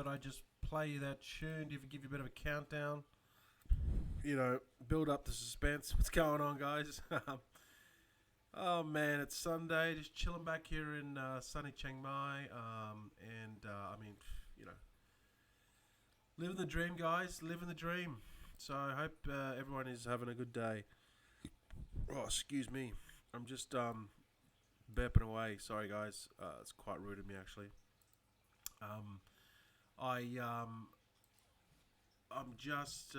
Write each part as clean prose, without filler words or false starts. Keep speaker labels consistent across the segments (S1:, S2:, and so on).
S1: thought I'd just play you that tune to give you a bit of a countdown. Build up the suspense. What's going on, guys? Oh man, it's Sunday. Just chilling back here in sunny Chiang Mai. You know, living the dream, guys. Living the dream. So I hope everyone is having a good day. Oh, excuse me. I'm just burping away. Sorry, guys. It's quite rude of me, actually. I'm just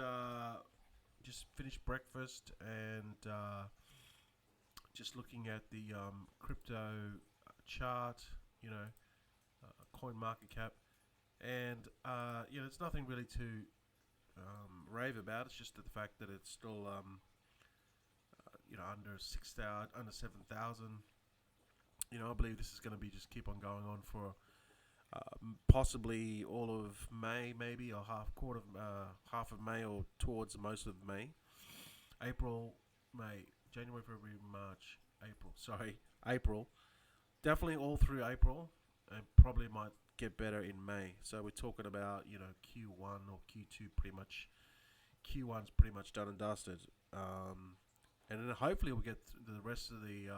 S1: finished breakfast and just looking at the crypto chart. Coin market cap, and it's nothing really to rave about. It's just the fact that it's still under 6,000, under 7,000. I believe this is going to be just keep on going on for possibly all of May, maybe, or half of May, or towards most of May, April, May, January, February, March, April. Sorry, April. Definitely all through April, and probably might get better in May. So we're talking about Q1 or Q2 pretty much. Q1's pretty much done and dusted, and then hopefully we'll get the rest of the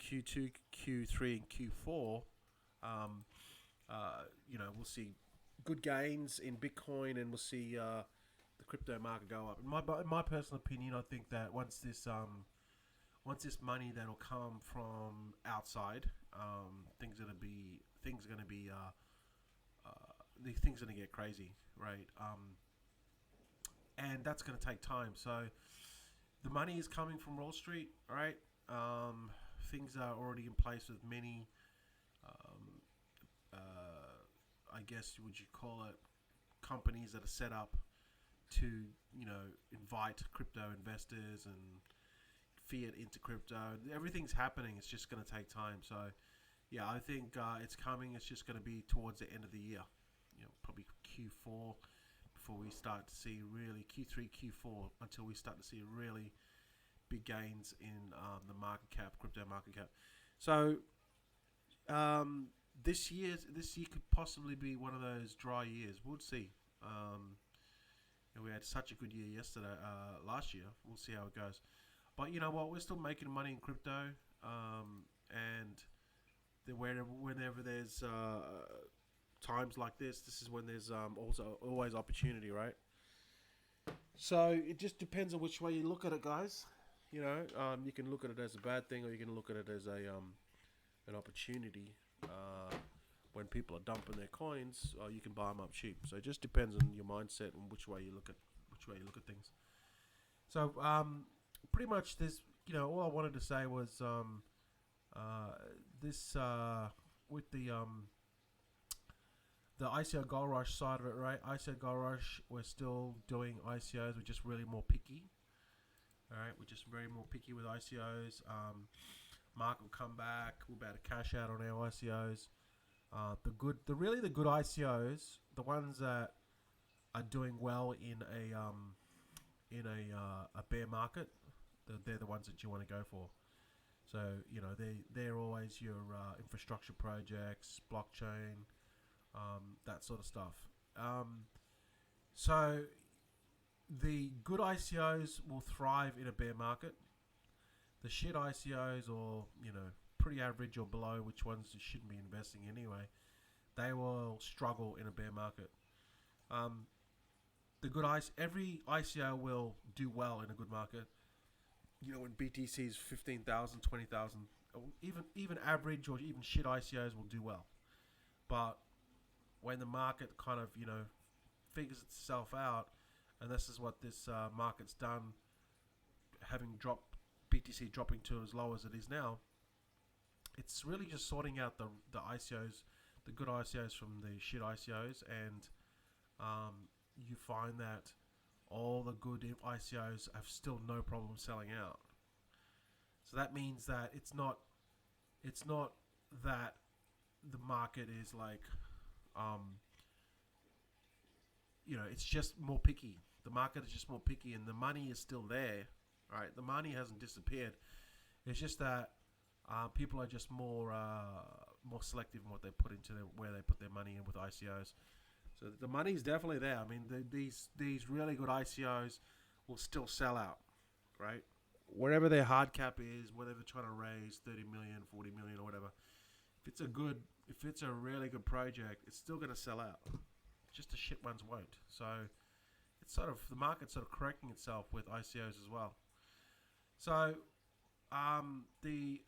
S1: Q2, Q3, and Q4. We'll see good gains in Bitcoin, and we'll see the crypto market go up. In my personal opinion, I think that once this money that'll come from outside, things are gonna get crazy, right? And that's gonna take time. So the money is coming from Wall Street, right? Things are already in place with many. I guess would you call it companies that are set up to invite crypto investors and fiat into crypto. Everything's happening. It's just going to take time. So yeah, I think it's coming. It's just going to be towards the end of the year. Probably Q4 before we start to see really Q3, Q4 until we start to see really big gains in the market cap, crypto market cap. So this year could possibly be one of those dry years. We'll see. We had such a good year last year. We'll see how it goes. But you know what? We're still making money in crypto, and whenever there's times like this is when there's also always opportunity, right? So it just depends on which way you look at it, guys. You can look at it as a bad thing, or you can look at it as an opportunity. When people are dumping their coins, you can buy them up cheap. So it just depends on your mindset and which way you look at things. So pretty much this, all I wanted to say was this with the ICO Gold Rush side of it, right? ICO Gold Rush, we're still doing ICOs. We're just really more picky. All right, we're just very more picky with ICOs. Market will come back. We're about to cash out on our ICOs. The good ICOs, the ones that are doing well in a bear market, they're the ones that you want to go for. So they're always your infrastructure projects, blockchain, that sort of stuff. So the good ICOs will thrive in a bear market. The shit ICOs, or pretty average or below, which ones you shouldn't be investing anyway, they will struggle in a bear market. Every ICO will do well in a good market. When BTC is 15,000, 20,000, even average or even shit ICOs will do well. But when the market kind of figures itself out, and this is what this market's done, having dropped BTC dropping to as low as it is now, it's really just sorting out the ICOs, the good ICOs from the shit ICOs, and you find that all the good ICOs have still no problem selling out. So that means that it's not that the market is like, it's just more picky. The market is just more picky, and the money is still there. Right, the money hasn't disappeared. It's just that people are just more selective in what they put into where they put their money in with ICOs. So the money's definitely there. I mean, these really good ICOs will still sell out, right? Whatever their hard cap is, whether they're trying to raise 30 million, 40 million, or whatever. If it's a really good project, it's still going to sell out. Just the shit ones won't. So it's sort of the market's sort of correcting itself with ICOs as well. So the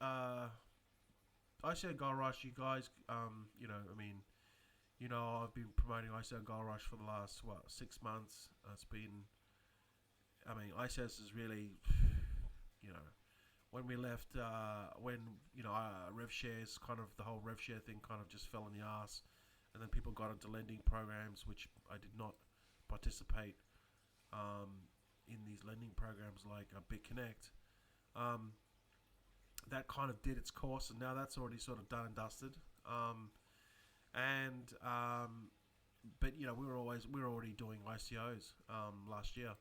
S1: ICO Gold Rush, you guys, I've been promoting ICO Gold Rush for the last 6 months. It's been, ICOs is really, when we left, rev shares, kind of the whole rev share thing, kind of just fell in the ass, and then people got into lending programs, which I did not participate in these lending programs like Big Connect. That kind of did its course, and now that's already sort of done and dusted. But we were already doing ICOs last year,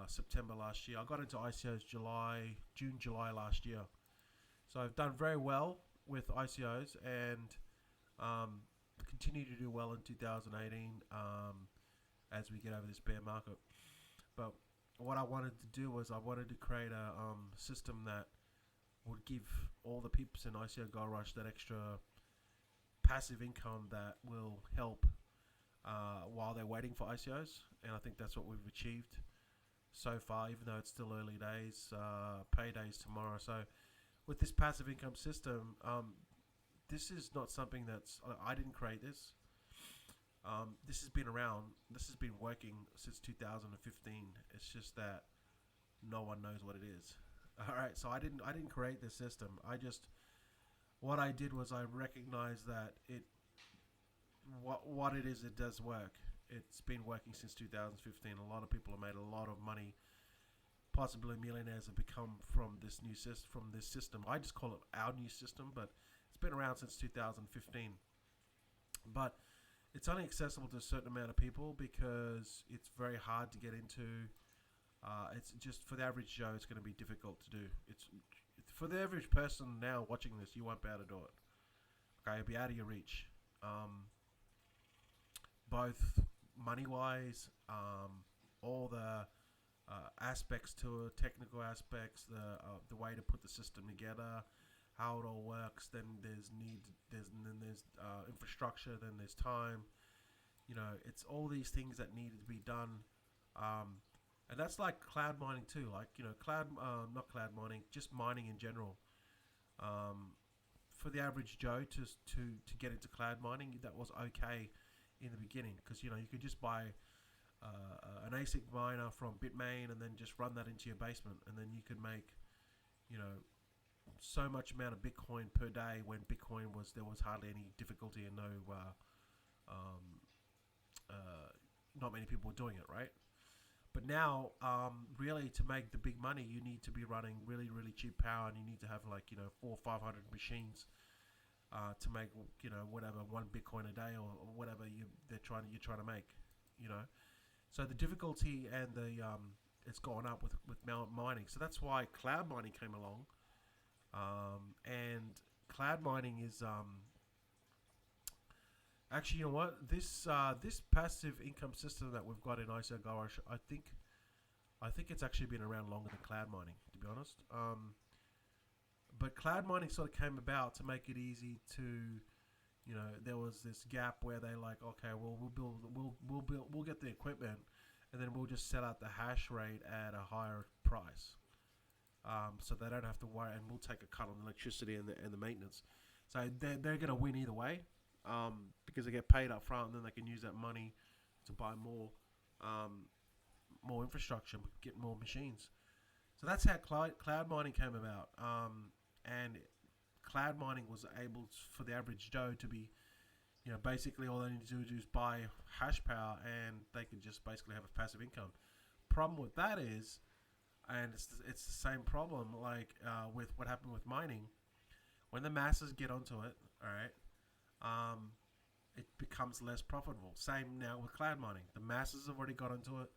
S1: September last year. I got into ICOs June, July last year. So I've done very well with ICOs and continue to do well in 2018 as we get over this bear market. But what I wanted to do was I wanted to create a system that would give all the peeps in ICO Gold Rush that extra passive income that will help while they're waiting for ICOs, and I think that's what we've achieved so far, even though it's still early days. Payday's tomorrow. So with this passive income system, this is not something that's, I didn't create this. This has been around, this has been working since 2015. It's just that no one knows what it is. All right, so I didn't create this system. What I did was I recognized that what it is, it does work. It's been working since 2015. A lot of people have made a lot of money. Possibly millionaires have become from this system. I just call it our new system, but it's been around since 2015. But it's only accessible to a certain amount of people because it's very hard to get into. It's just for the average Joe, it's going to be difficult to do. It's for the average person now watching this, you won't be able to do it. Okay, it'll be out of your reach. Both money-wise, all the aspects to it, technical aspects, the way to put the system together, how it all works. Then there's infrastructure. Then there's time. It's all these things that needed to be done. And that's like cloud mining too. Like not cloud mining, just mining in general. For the average Joe to get into cloud mining, that was okay in the beginning because you could just buy an ASIC miner from Bitmain and then just run that into your basement, and then you could make so much amount of Bitcoin per day when Bitcoin there was hardly any difficulty and not many people were doing it, right? But now, really, to make the big money, you need to be running really, really cheap power, and you need to have 400 or 500 machines to make whatever 1 Bitcoin a day or whatever you're trying to make. So the difficulty and it's gone up with mining. So that's why cloud mining came along, and cloud mining is actually, you know what? This passive income system that we've got in ICO Gold Rush, I think it's actually been around longer than cloud mining, to be honest. But cloud mining sort of came about to make it easy to, there was this gap where they okay, well we'll get the equipment, and then we'll just set out the hash rate at a higher price, so they don't have to worry, and we'll take a cut on the electricity and the maintenance. So they're going to win either way. Because they get paid up front, and then they can use that money to buy more infrastructure, get more machines. So that's how cloud mining came about. And cloud mining was able for the average Joe to be, basically all they need to do is buy hash power, and they can just basically have a passive income. Problem with that is, and it's the same problem with what happened with mining, when the masses get onto it, all right. It becomes less profitable. Same now with cloud mining. The masses have already got into it.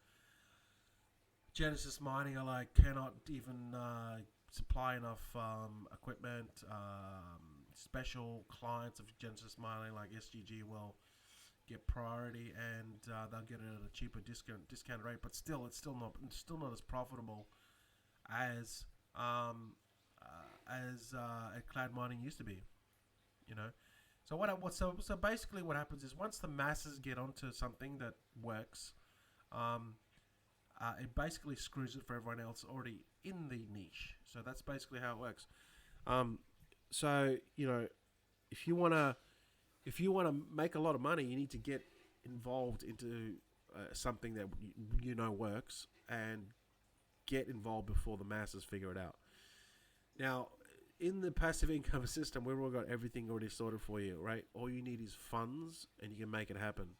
S1: Genesis mining are cannot even supply enough equipment. Special clients of Genesis mining like SGG will get priority, and they'll get it at a cheaper discount rate. But still, it's still not as profitable as cloud mining used to be. You know. So basically what happens is once the masses get onto something that works, um, it basically screws it for everyone else already in the niche. So that's basically how it works. Um, so if you wanna make a lot of money, you need to get involved into something that works, and get involved before the masses figure it out. Now, in the passive income system, we've all got everything already sorted for you, right? All you need is funds, and you can make it happen.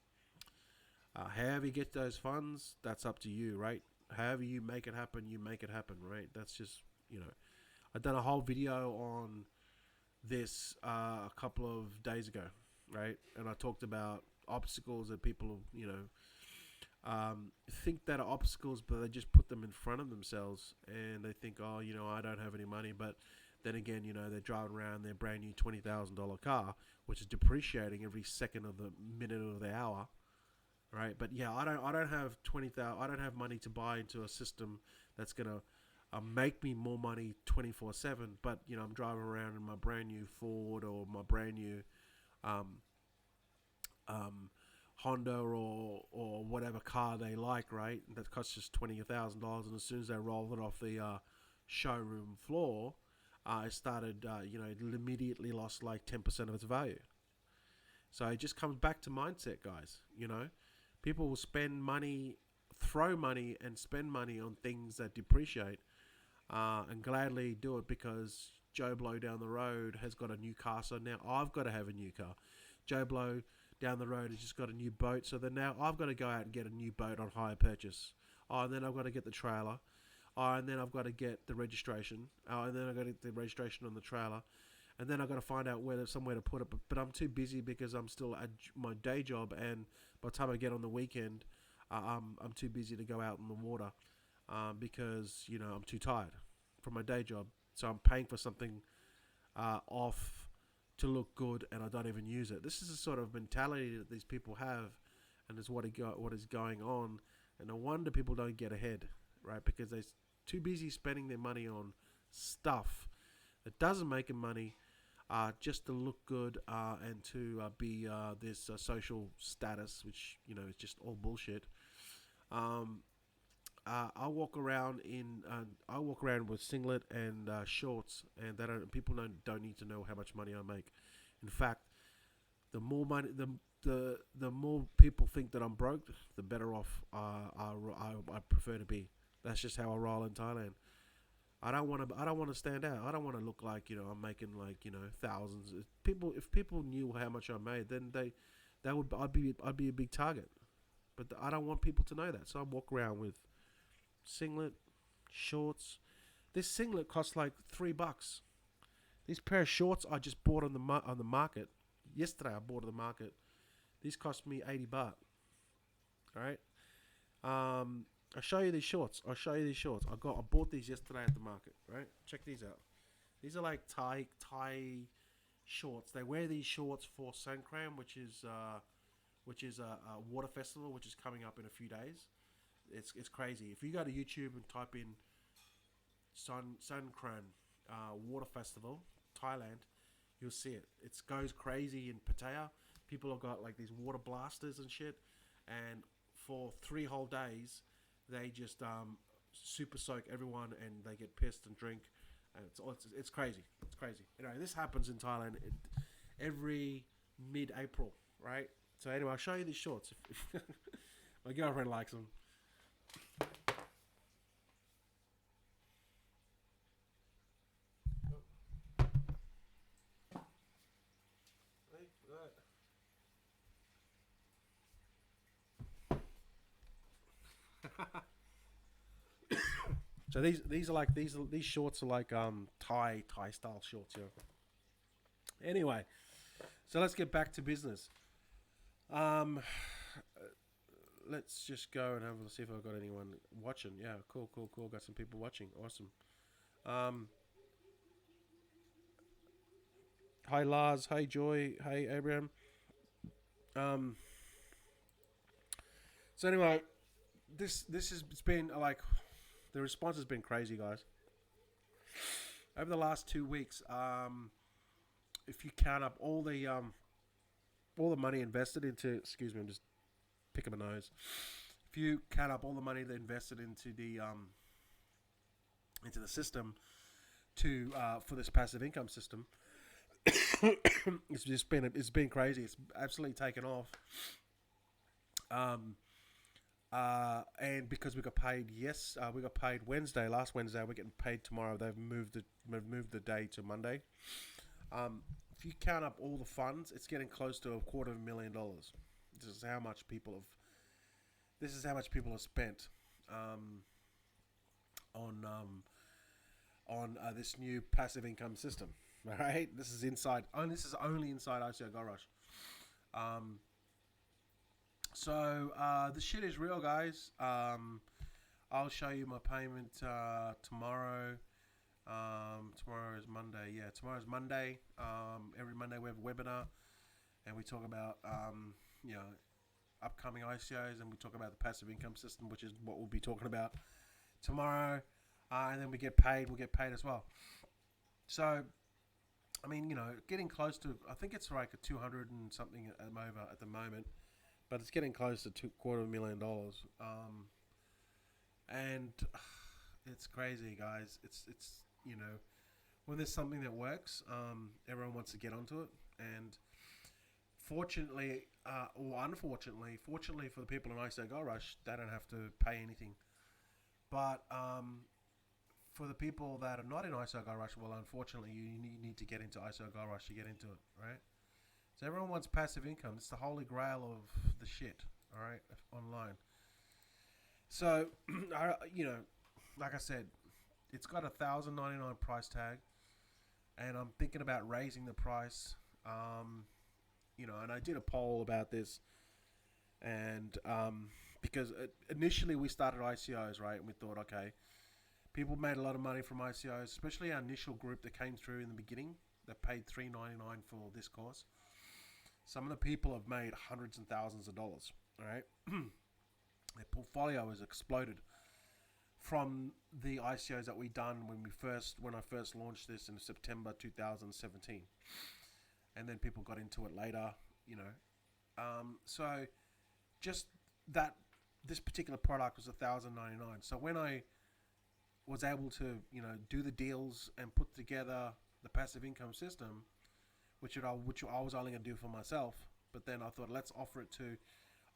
S1: However you get those funds, that's up to you, right? However you make it happen, you make it happen, right? That's just, I've done a whole video on this a couple of days ago, right? And I talked about obstacles that people, think that are obstacles, but they just put them in front of themselves, and they think, oh, I don't have any money. But then again, they're driving around their brand new $20,000 car, which is depreciating every second of the minute of the hour, right? But yeah, I don't have 20,000. I don't have money to buy into a system that's gonna make me more money 24/7. But I'm driving around in my brand new Ford, or my brand new um, um, Honda, or whatever car they like, right? That costs just $20,000, and as soon as they roll it off the showroom floor, it started, it immediately lost like 10% of its value. So it just comes back to mindset, guys. People will spend money, throw money, and spend money on things that depreciate, and gladly do it because Joe Blow down the road has got a new car, so now I've got to have a new car. Joe Blow down the road has just got a new boat, so then now I've got to go out and get a new boat on hire purchase. Oh, and then I've got to get the trailer. Oh, and then I've got to get the registration. Oh, and then I've got to get the registration on the trailer. And then I've got to find out somewhere to put it. But I'm too busy because I'm still at my day job, and by the time I get on the weekend, I'm too busy to go out in the water, because I'm too tired from my day job. So I'm paying for something off to look good, and I don't even use it. This is the sort of mentality that these people have, and is what is going on. And no wonder people don't get ahead, right? Because they're too busy spending their money on stuff that doesn't make them money, just to look good, and to be this social status, which is just all bullshit. I walk around with singlet and shorts, and people don't need to know how much money I make. In fact, the more money, the more people think that I'm broke, the better off I prefer to be. That's just how I roll in Thailand. I don't want to stand out. I don't want to look like I'm making like thousands. If people knew how much I made, then I'd be a big target. But I don't want people to know that, so I walk around with singlet, shorts. This singlet costs like $3. These pair of shorts I just bought on the market yesterday. I bought at the market. These cost me 80 baht. All right. I'll show you these shorts. I bought these yesterday at the market. Right. Check these out. These are like Thai shorts. They wear these shorts for Songkran, which is a water festival, which is coming up in a few days. It's crazy. If you go to YouTube and type in Songkran water festival Thailand, you'll see it. It goes crazy in Pattaya. People have got like these water blasters and shit, and for 3 whole days, they just super soak everyone, and they get pissed and drink, and it's crazy. It's crazy. This happens in Thailand every mid-April, right? So anyway, I'll show you these shorts. My girlfriend likes them. So these shorts are like Thai style shorts, yeah. Anyway, so let's get back to business. Let's just go and see if I've got anyone watching. Yeah, cool. Got some people watching. Awesome. Hi Lars. Hey Joy. Hey Abraham. So anyway, this has it's been like the response has been crazy, guys. Over the last 2 weeks, if you count up all the money invested into, excuse me, I'm just picking my nose. If you count up all the money they invested into the system to for this passive income system, it's been crazy. It's absolutely taken off. Um, and because we got paid, we got paid last Wednesday. We're getting paid tomorrow. They've moved the day to Monday. If you count up all the funds, it's getting close to $250,000. This is how much people have. This is how much people have spent on this new passive income system. All right, this is inside. This is only inside ICO Gold Rush. So the shit is real, guys. I'll show you my payment tomorrow. Tomorrow is Monday. Yeah, tomorrow's Monday. Every Monday we have a webinar, and we talk about upcoming ICOs, and we talk about the passive income system, which is what we'll be talking about tomorrow. And then we get paid. We'll get paid as well. So, I mean, getting close to. I think it's like a 200 and something at the moment, but it's getting close to $250,000. And it's crazy, guys. It's when there's something that works, everyone wants to get onto it. And fortunately, or unfortunately, fortunately for the people in ICO Gold Rush, they don't have to pay anything. But for the people that are not in ICO Gold Rush, well, unfortunately, you need to get into ICO Gold Rush to get into it, right? So everyone wants passive income. It's the holy grail of the shit, all right, online. So, like I said, it's got a $1,099 price tag, and I'm thinking about raising the price. And I did a poll about this, and because initially we started ICOs, right, and we thought, okay, people made a lot of money from ICOs, especially our initial group that came through in the beginning that paid $3.99 for this course. Some of the people have made hundreds and thousands of dollars, all right? Their portfolio has exploded from the ICOs that we done when I first launched this in September 2017, and then people got into it later, So just that this particular product was $1,099. So when I was able to do the deals and put together the passive income system, which I was only going to do for myself, but then I thought let's offer it to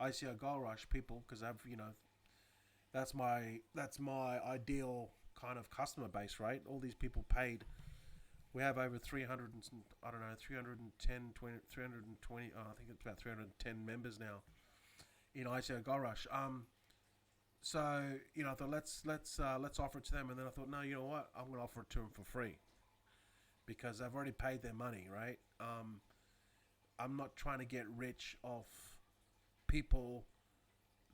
S1: ICO Gold Rush people because that's my ideal kind of customer base, right? All these people paid. We have over 310, 20, 320. I think it's about 310 members now in ICO Gold Rush. So I thought let's offer it to them, and then I thought no, you know what? I'm going to offer it to them for free because they've already paid their money, right? I'm not trying to get rich off people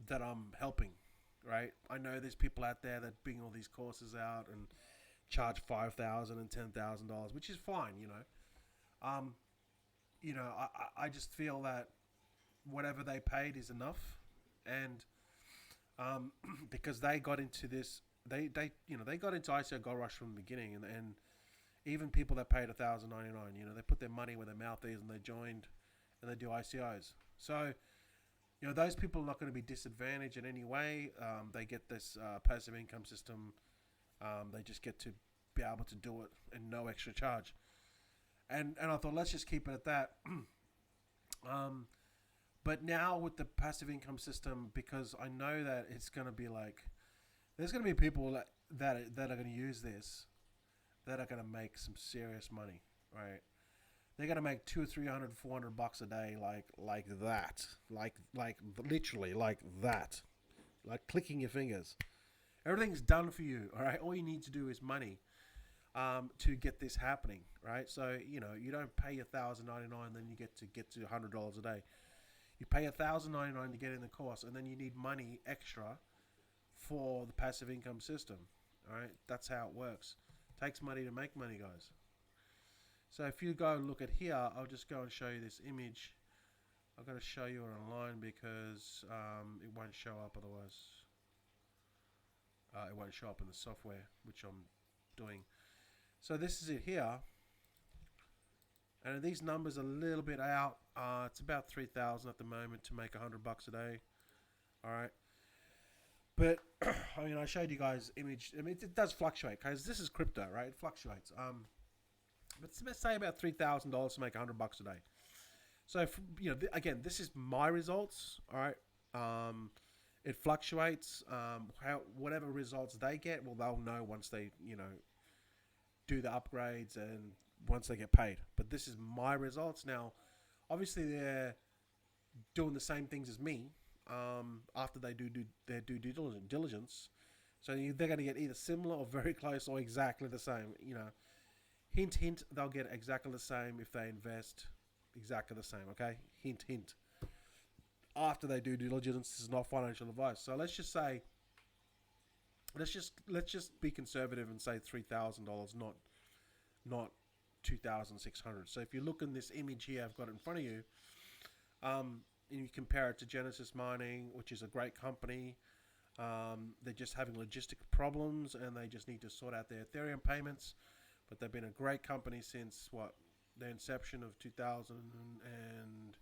S1: that I'm helping, right? I know there's people out there that bring all these courses out and charge $5,000 and $10,000, which is fine, I just feel that whatever they paid is enough, and because they got into this, they got into ICO Gold Rush from the beginning, and even people that paid $1,099, they put their money where their mouth is, and they joined, and they do ICOs. So, those people are not going to be disadvantaged in any way. They get this passive income system. They just get to be able to do it and no extra charge. And I thought, let's just keep it at that. But now with the passive income system, because I know that it's going to be like, there's going to be people that are going to use this, that are going to make some serious money, right? They're going to make $200, $300, $400 a day, like that, like literally like that, like clicking your fingers. Everything's done for you, all right? All you need to do is money to get this happening, right? So you don't pay $1,099, then you get to $100 a day. You pay $1,099 to get in the course, and then you need money extra for the passive income system, all right? That's how it works. It takes money to make money, guys. So if you go and look at here, I'll just go and show you this image I've got to show you it online because it won't show up otherwise. It won't show up in the software, which I'm doing. So this is it here. And these numbers are a little bit out. It's about 3,000 at the moment to make $100 a day. All right. But I mean, I showed you guys image. I mean, it does fluctuate because this is crypto, right? It fluctuates. But let's say about $3,000 to make $100 a day. So again, this is my results. All right. It fluctuates. Whatever results they get, well, they'll know once they do the upgrades and once they get paid. But this is my results now. Obviously, they're doing the same things as me. After they do their due diligence, so they're going to get either similar or very close or exactly the same. Hint, hint, they'll get exactly the same if they invest exactly the same. Okay, hint, hint. After they do due diligence, this is not financial advice. So let's just say, let's just be conservative and say $3,000, not 2,600. So if you look in this image here, I've got it in front of you. And you compare it to Genesis Mining, which is a great company. They're just having logistic problems and they just need to sort out their Ethereum payments. But they've been a great company since their inception of 2000 and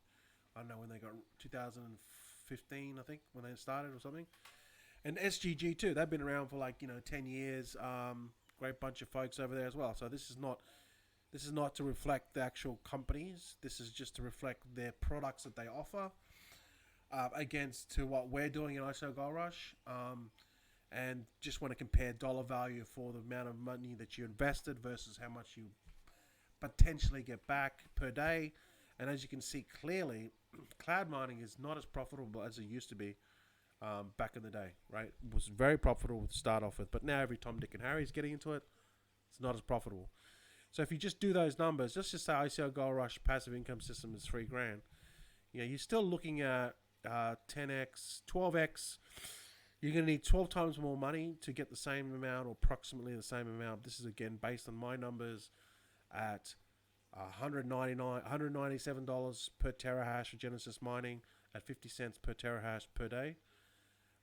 S1: I don't know when they got 2015, I think, when they started or something. And SGG too, they've been around for 10 years. Great bunch of folks over there as well. So this is not to reflect the actual companies. This is just to reflect their products that they offer against to what we're doing in ICO Gold Rush. And just want to compare dollar value for the amount of money that you invested versus how much you potentially get back per day. And as you can see clearly, cloud mining is not as profitable as it used to be back in the day, right? It was very profitable to start off with, but now every Tom, Dick, and Harry is getting into it, it's not as profitable. So if you just do those numbers, let's just say ICO Gold Rush passive income system is $3,000. You're still looking at 10x, 12x. You're going to need 12 times more money to get the same amount or approximately the same amount. This is again based on my numbers at $197 per terahash for Genesis Mining at 50 cents per terahash per day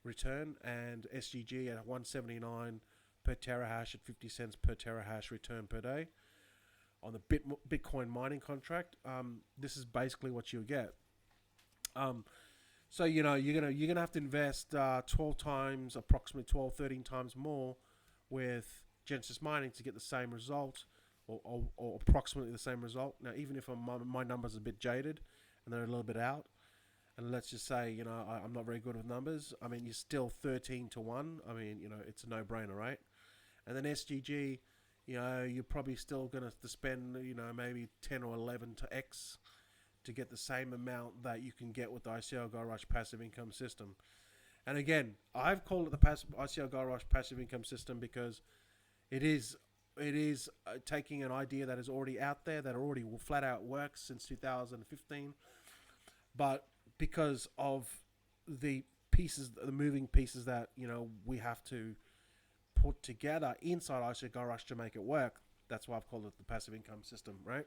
S1: return, and SGG at $179 per terahash at 50 cents per terahash return per day on the Bitcoin mining contract. This is basically what you'll get. So you're gonna have to invest 12 times, approximately 12, 13 times more with Genesis Mining to get the same result, or approximately the same result. Now, even if my numbers are a bit jaded and they're a little bit out, and let's just say I'm not very good with numbers. I mean, you're still 13 to 1. I mean, it's a no-brainer, right? And then SGG, you're probably still gonna have to spend maybe 10 or 11 to X to get the same amount that you can get with the ICO Gold Rush passive income system. And again, I've called it the ICO Gold Rush passive income system because it is taking an idea that is already out there, that already flat out works since 2015, but because of the moving pieces that we have to put together inside ICO Gold Rush to make it work, that's why I've called it the passive income system, right?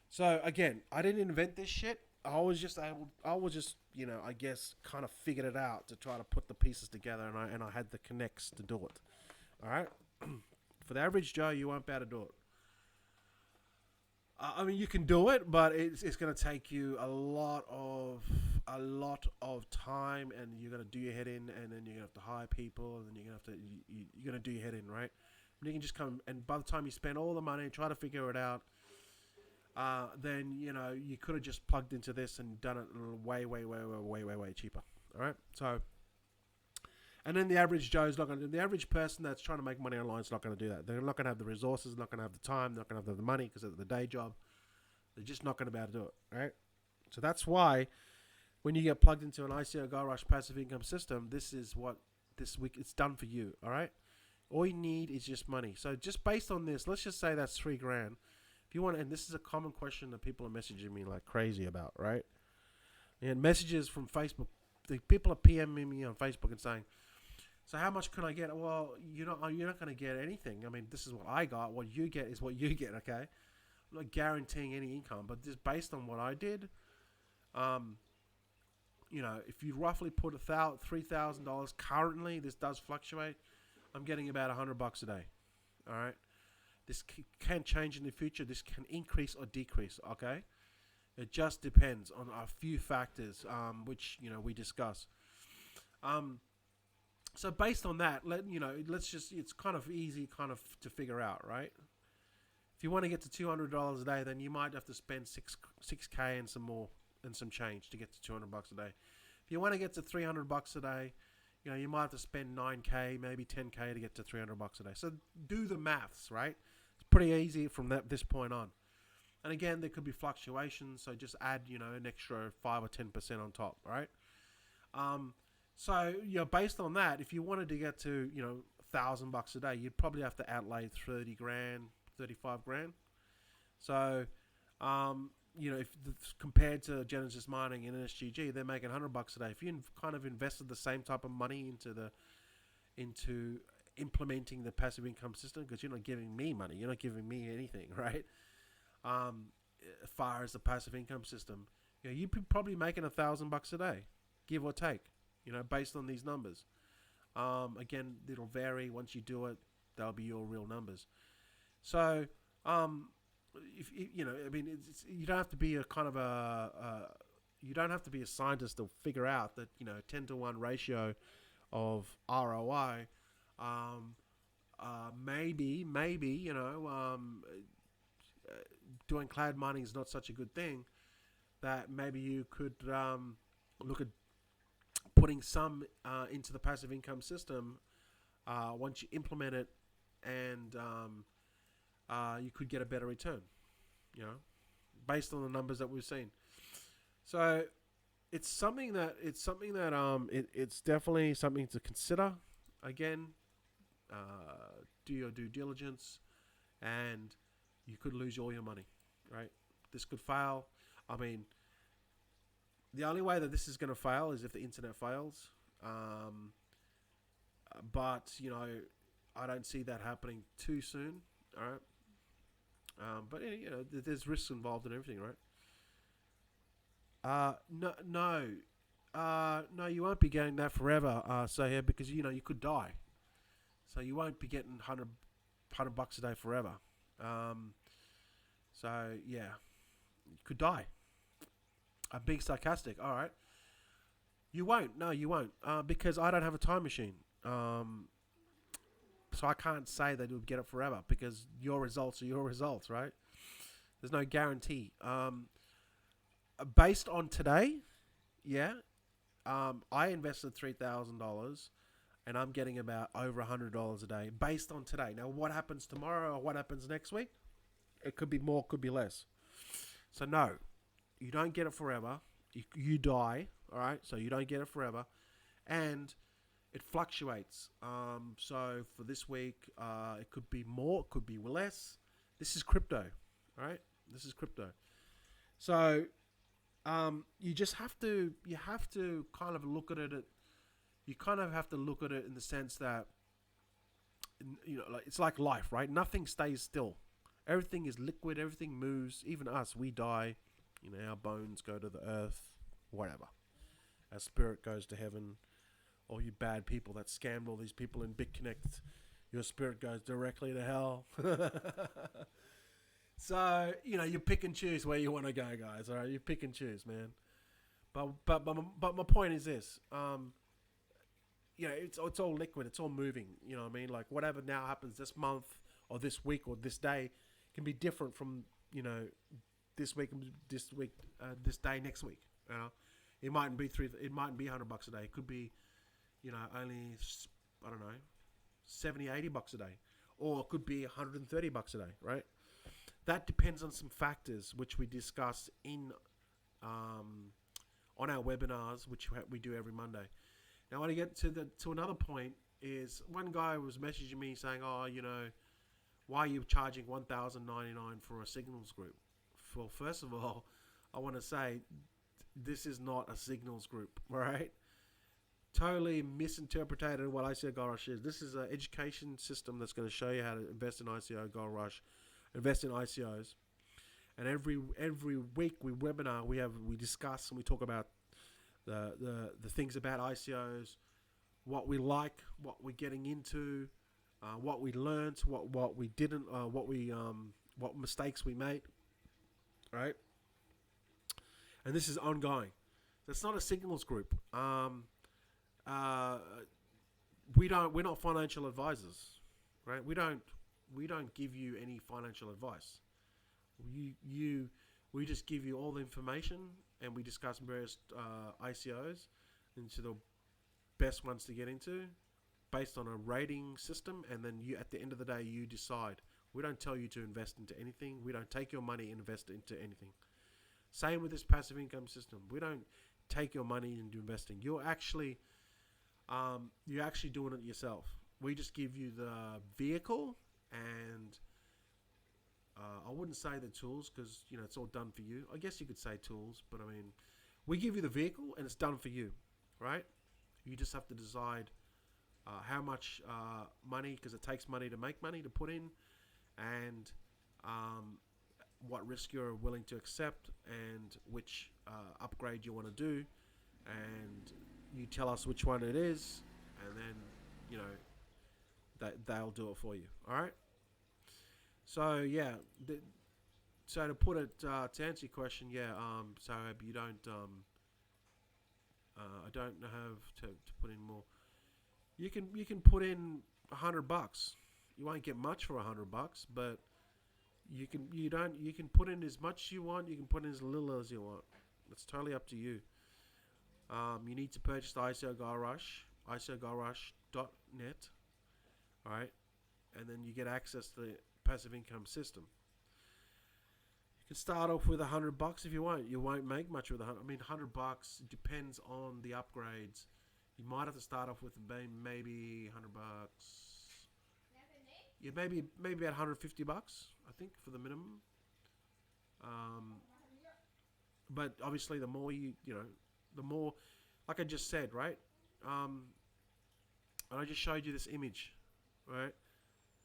S1: So again, I didn't invent this shit. I was just I guess kind of figured it out to try to put the pieces together, and I had the connects to do it. All right. For the average Joe, you won't be able to do it. I mean, you can do it, but it's going to take you a lot of time, and you're going to do your head in, and then you're going to have to hire people, and then you're going to do your head in, right? And you can just come, and by the time you spend all the money and try to figure it out, then you could have just plugged into this and done it way cheaper. All right, so. And then the average Joe's not going to. The average person that's trying to make money online is not going to do that. They're not going to have the resources, not going to have the time, not going to have the money because of the day job. They're just not going to be able to do it, right? So that's why when you get plugged into an ICO Gold Rush passive income system, this is what this week it's done for you, all right? All you need is just money. So just based on this, let's just say that's $3,000. If you want, and this is a common question that people are messaging me like crazy about, right? And messages from Facebook, the people are PMing me on Facebook and saying, so how much can I get? Well, you're not going to get anything. I mean, this is what I got. What you get is what you get, okay? I'm not guaranteeing any income, but just based on what I did, Um, if you roughly put $3,000 currently, this does fluctuate. I'm getting about $100 a day. All right. This can change in the future. This can increase or decrease. Okay. It just depends on a few factors, which we discuss. So based on that, it's kind of easy, to figure out, right? If you want to get to $200 a day, then you might have to spend 6K and some more and some change to get to $200 a day. If you want to get to $300 a day, you might have to spend 9K, maybe 10K to get to $300 a day. So do the maths, right? It's pretty easy from this point on. And again, there could be fluctuations, so just add, an extra 5 or 10% on top, right? So, based on that, if you wanted to get to, $1,000 a day, you'd probably have to outlay 30 grand, 35 grand. So, if compared to Genesis Mining and NSGG, they're making $100 a day. If you kind of invested the same type of money into implementing the passive income system, because you're not giving me money, you're not giving me anything, right? As far as the passive income system, you'd be probably making $1,000 a day, give or take. Based on these numbers. Again, it'll vary. Once you do it, they'll be your real numbers. So, if you don't have to be you don't have to be a scientist to figure out that 10-to-1 ratio of ROI. Maybe doing cloud mining is not such a good thing. That maybe you could look at putting some into the passive income system once you implement it, and you could get a better return, based on the numbers that we've seen. So it's definitely something to consider. Again, do your due diligence, and you could lose all your money, right? This could fail. I mean, the only way that this is going to fail is if the internet fails. But, I don't see that happening too soon. All right. But, there's risks involved in everything, right? No, you won't be getting that forever. Because, you could die. So you won't be getting $100 a day forever. You could die. I'm being sarcastic. All right. You won't. No, you won't. Because I don't have a time machine. So I can't say that you'll get it forever, because your results are your results, right? There's no guarantee. Based on today, I invested $3,000 and I'm getting about over $100 a day based on today. Now, what happens tomorrow or what happens next week? It could be more, could be less. So no. You don't get it forever. You die, all right? So you don't get it forever. And it fluctuates. So for this week, it could be more, it could be less. This is crypto, all right? This is crypto. So you have to kind of look at it. You kind of have to look at it in the sense that, it's like life, right? Nothing stays still. Everything is liquid. Everything moves. Even us, we die. Our bones go to the earth, whatever. Our spirit goes to heaven. All you bad people that scammed all these people in BitConnect, your spirit goes directly to hell. So, you pick and choose where you want to go, guys. All right, you pick and choose, man. But my point is this. It's all liquid. It's all moving. You know what I mean? Like whatever now happens this month or this week or this day can be different from this week, this day next week. It mightn't be $100 a day. It could be, only, I don't know, $70-$80 a day, or it could be $130 a day, right? That depends on some factors which we discuss in on our webinars, which we do every Monday. Now, when I get to another point, is one guy was messaging me saying, why are you charging $1,099 for a signals group? Well, first of all, I want to say this is not a signals group, right? Totally misinterpreted what ICO Gold Rush is. This is an education system that's going to show you how to invest in ICO Gold Rush, invest in ICOs. And every week we discuss and we talk about the things about ICOs, what we like, what we're getting into, what we learned, what we didn't, what mistakes we made, right? And this is ongoing. It's not a signals group. We're not financial advisors, right? We don't give you any financial advice. We just give you all the information, and we discuss various ICOs into the best ones to get into based on a rating system, and then you, at the end of the day, you decide. We don't tell you to invest into anything. We don't take your money and invest it into anything. Same with this passive income system. We don't take your money into investing. You're actually doing it yourself. We just give you the vehicle, and I wouldn't say the tools because it's all done for you. I guess you could say tools, but I mean, we give you the vehicle and it's done for you, right? You just have to decide how much money, because it takes money to make money to put in, and what risk you're willing to accept, and which upgrade you want to do, and you tell us which one it is, and then they'll do it for you. All right. So yeah, so to put it to answer your question, yeah. So you don't. I don't have to put in more. You can put in $100. You won't get much for $100, but you can put in as much as you want. You can put in as little as you want. It's totally up to you. You need to purchase the ICO Gold Rush, icogoldrush.net, all right, and then you get access to the passive income system. You can start off with $100 if you want. You won't make much with $100. I mean, $100 depends on the upgrades. You might have to start off with maybe $100. Yeah, maybe about $150. I think for the minimum. But obviously, the more the more, like I just said, right? And I just showed you this image, right?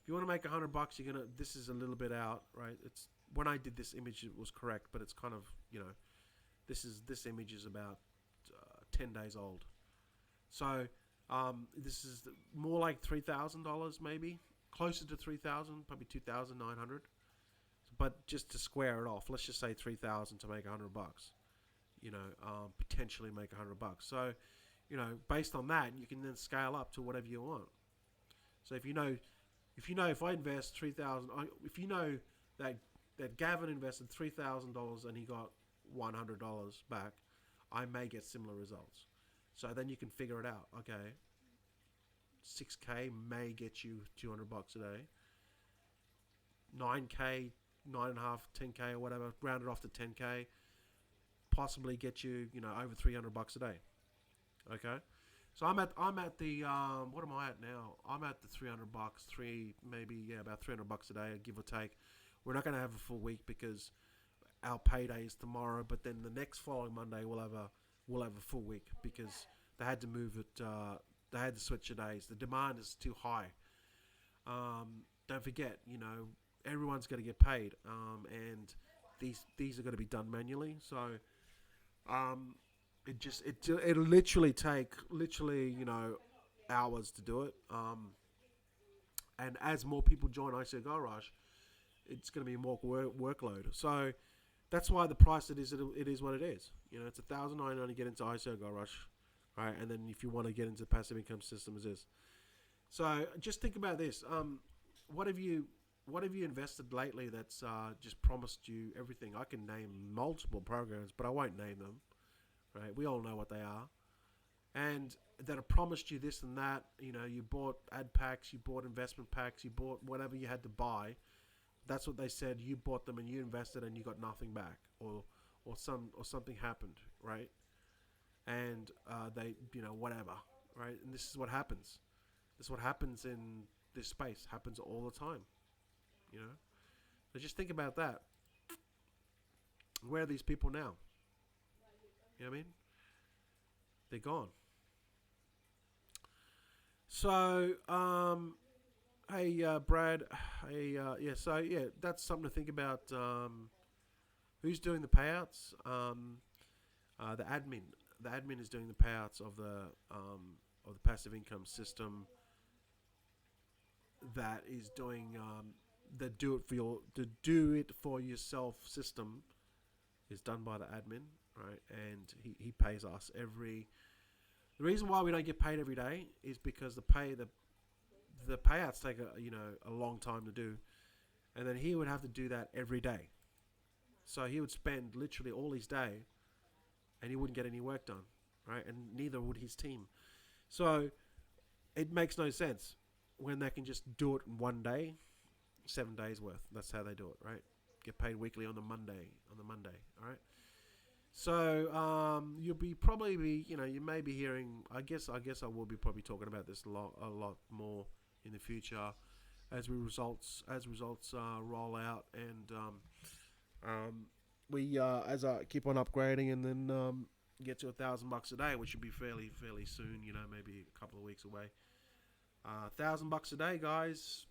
S1: If you want to make $100, you're gonna. This is a little bit out, right? It's when I did this image, it was correct, but it's kind of this image is about 10 days old. So this is more like $3,000, maybe closer to 3,000, probably 2,900. But just to square it off, let's just say 3,000 to make $100. Potentially make $100. So, based on that, you can then scale up to whatever you want. So if I invest 3,000, if you know that Gavin invested $3,000 and he got $100 back, I may get similar results. So then you can figure it out. Okay, 6K may get you $200 a day. 9K, 9.5, 10K or whatever, round it off to 10K, possibly get you, over $300 a day. Okay, so I'm at the what am I at now? I'm at the $300, about $300 a day, give or take. We're not going to have a full week because our payday is tomorrow, but then the next following Monday we'll have a full week because they had to move it. They had to switch the days. The demand is too high. Don't forget, everyone's going to get paid, and these are going to be done manually. So it'll literally take hours to do it. And as more people join ICO Gold Rush, it's going to be more workload. So that's why the price it is what it is. It's $1,900 to get into ICO Gold Rush, right? And then if you want to get into the passive income system, is this. So just think about this. What have you invested lately that's just promised you everything? I can name multiple programs, but I won't name them. Right? We all know what they are, and that have promised you this and that. You bought ad packs, you bought investment packs, you bought whatever you had to buy. That's what they said. You bought them and you invested and you got nothing back, or something happened, right? And they whatever, right? And this is what happens. This is what happens in this space. Happens all the time. So just think about that. Where are these people now? You know what I mean? They're gone. So, hey, Brad. Hey, yeah. So, yeah, that's something to think about. Who's doing the payouts? The admin. The admin is doing the payouts of the passive income system. That is doing the do it for yourself system is done by the admin, right? And he pays us every. The reason why we don't get paid every day is because the payouts take a long time to do, and then he would have to do that every day. So he would spend literally all his day, and he wouldn't get any work done, right? And neither would his team. So it makes no sense when they can just do it in one day, 7 days worth. That's how they do it, right? Get paid weekly on the Monday. All right. So you'll probably be, you may be hearing. I guess I will be probably talking about this a lot more in the future as results roll out, and we as I keep on upgrading, and then get to $1,000 a day, which should be fairly soon. Maybe a couple of weeks away. $1,000 a day, guys.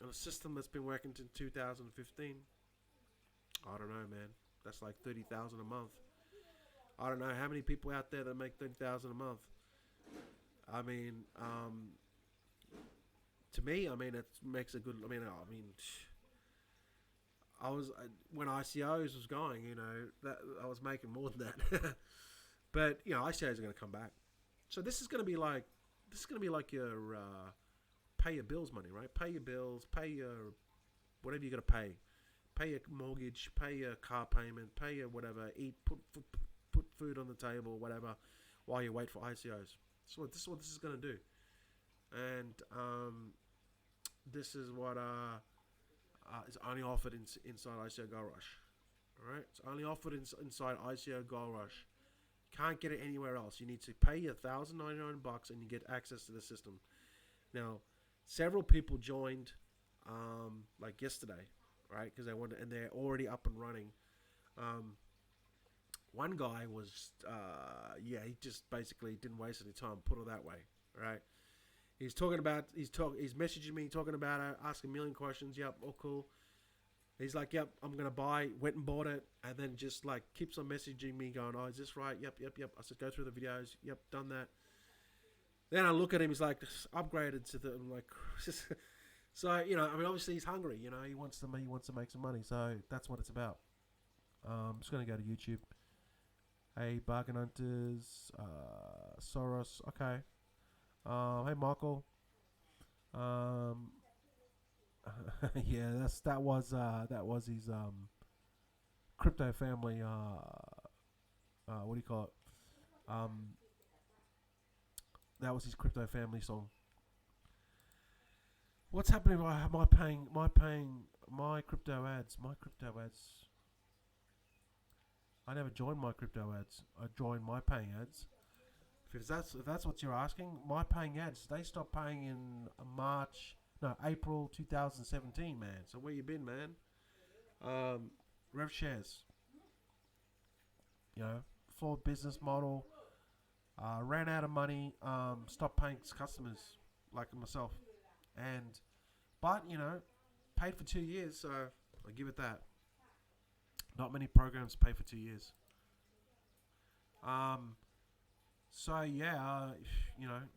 S1: On a system that's been working since 2015. I don't know, man. That's like $30,000 a month. I don't know how many people out there that make $30,000 a month. I mean, to me, it makes a good. I was when ICOs was going, that I was making more than that. But ICOs are going to come back. So this is going to be like your pay your bills money, right? Pay your bills, pay your whatever you got to pay. Pay your mortgage, pay your car payment, pay your whatever, eat, put food on the table, whatever, while you wait for ICOs. So this is what this is going to do. And this is what is only offered inside ICO Gold Rush. All right? It's only offered inside ICO Gold Rush. Can't get it anywhere else. You need to pay your $1,099 and you get access to the system. Now, several people joined like yesterday, right? Because they wanted, and they're already up and running. One guy was, he just basically didn't waste any time. Put it that way, right? He's messaging me, talking about it, asking a million questions. Yep, all cool. He's like, yep, I'm going to buy, went and bought it, and then just like keeps on messaging me going, oh, is this right? Yep. I said, go through the videos. Yep, done that. Then I look at him, he's like, upgraded to I'm like, so, obviously he's hungry, he wants to make some money. So that's what it's about. I'm just going to go to YouTube. Hey, Bargain Hunters, Soros, okay. Hey, Michael. Yeah, that was his crypto family. What do you call it? That was his crypto family song. What's happening? Am I paying my crypto ads? I never joined my crypto ads. I joined my paying ads. If that's what you're asking, my paying ads, they stopped paying in April 2017, man. So where you been, man? Rev shares. Flawed business model. Ran out of money. Stopped paying customers like myself. But paid for 2 years, so I give it that. Not many programs pay for 2 years. So yeah,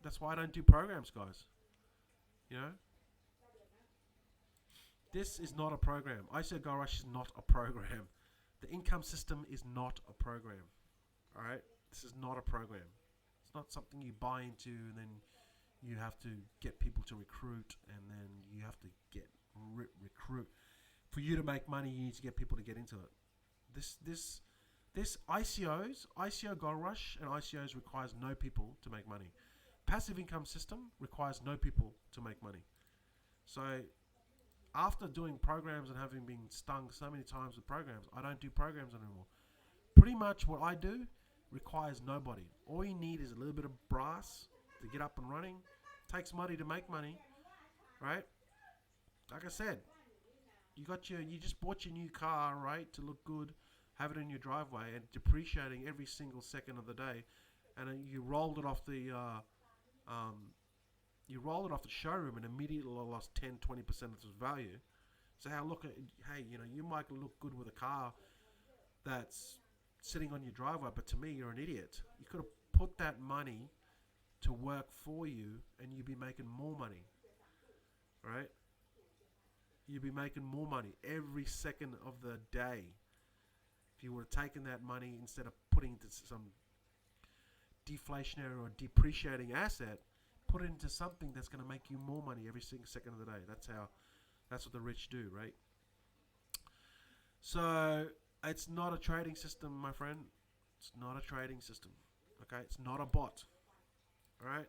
S1: that's why I don't do programs, guys. This is not a program. ICO Gold Rush is not a program. The income system is not a program. All right, this is not a program. It's not something you buy into and then you have to get people to recruit, and then you have to get recruit. For you to make money, you need to get people to get into it. This ICO Gold Rush and ICOs requires no people to make money. Passive income system requires no people to make money. So after doing programs and having been stung so many times with programs, I don't do programs anymore. Pretty much what I do requires nobody. All you need is a little bit of brass to get up and running. Takes money to make money, right? Like I said, you just bought your new car, right, to look good, have it in your driveway, and depreciating every single second of the day, and you rolled it off the showroom and immediately lost 10-20% of its value. So hey, you might look good with a car that's sitting on your driveway, but to me, you're an idiot. You could have put that money to work for you, and you'd be making more money, right? You'd be making more money every second of the day if you would have taken that money instead of putting into some deflationary or depreciating asset. Put it into something that's going to make you more money every single second of the day. That's what the rich do, right? So it's not a trading system, my friend. It's not a trading system. Okay, it's not a bot. All right,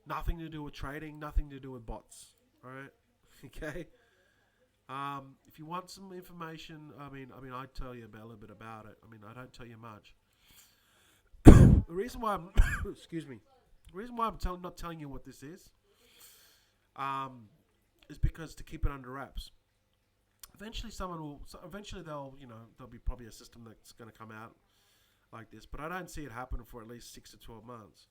S1: nothing to do with trading. Nothing to do with bots. All right, okay. If you want some information, I'd tell you a little bit about it. I don't tell you much. The reason why I'm, excuse me, the reason why I'm not telling you what this is because to keep it under wraps. Eventually, Eventually, there'll be probably a system that's going to come out like this, but I don't see it happening for at least 6 to 12 months.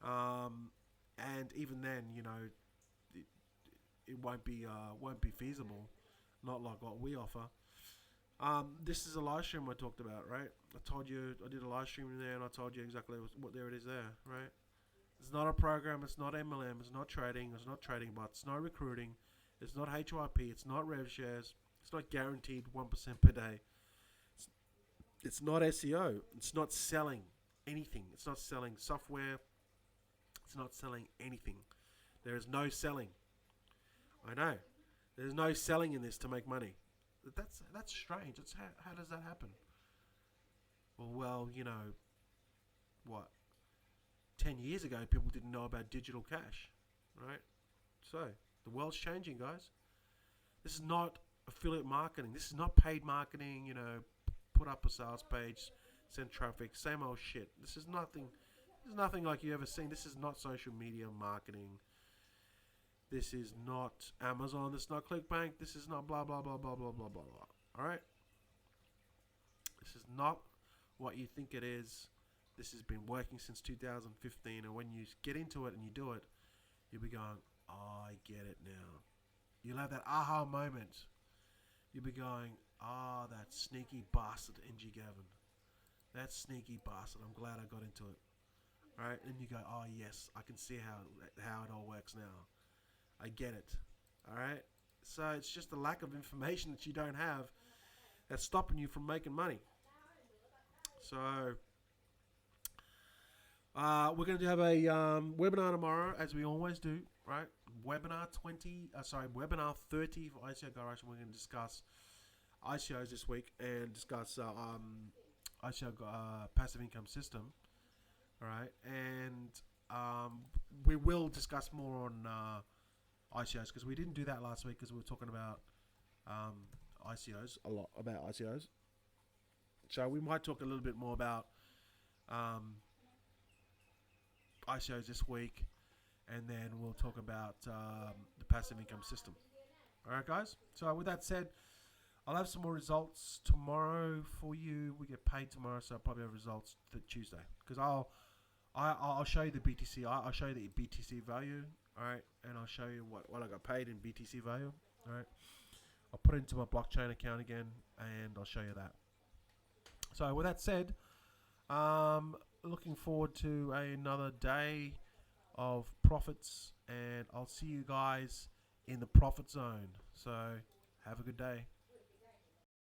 S1: And even then, it won't be feasible, not like what we offer. This is a live stream I talked about, right? I told you I did a live stream in there, and I told you exactly what there it is there, right? It's not a program. It's not MLM. It's not trading. It's not trading bots. It's not recruiting. It's not HYP. It's not rev shares. It's not guaranteed 1% per day. It's not SEO. It's not selling anything. It's not selling software. It's not selling anything. There is no selling. I know. There's no selling in this to make money. That's strange. How does that happen? Well, what? 10 years ago, people didn't know about digital cash, right? So, the world's changing, guys. This is not affiliate marketing. This is not paid marketing, put up a sales page, send traffic, same old shit. This is nothing like you ever seen. This is not social media marketing. This is not Amazon. This is not ClickBank. This is not blah, blah, blah, blah, blah, blah, blah, blah. All right? This is not what you think it is. This has been working since 2015. And when you get into it and you do it, you'll be going, oh, I get it now. You'll have that aha moment. You'll be going, that sneaky bastard, NG Gavin. That sneaky bastard. I'm glad I got into it. All right? And you go, oh, yes, I can see how it all works now. I get it. All right? So it's just the lack of information that you don't have that's stopping you from making money. So we're going to have a webinar tomorrow, as we always do, right? Webinar 30 for ICO Garage. We're going to discuss ICOs this week and discuss ICO passive income system. All right, and we will discuss more on ICOs because we didn't do that last week because we were talking about ICOs, a lot about ICOs. So we might talk a little bit more about ICOs this week, and then we'll talk about the passive income system. All right, guys. So with that said, I'll have some more results tomorrow for you. We get paid tomorrow, so I'll probably have results Tuesday because I'll show you the BTC. I'll show you the BTC value. All right, and I'll show you what I got paid in BTC value. All right, I'll put it into my blockchain account again, and I'll show you that. So with that said, looking forward to another day of profits, and I'll see you guys in the profit zone. So have a good day.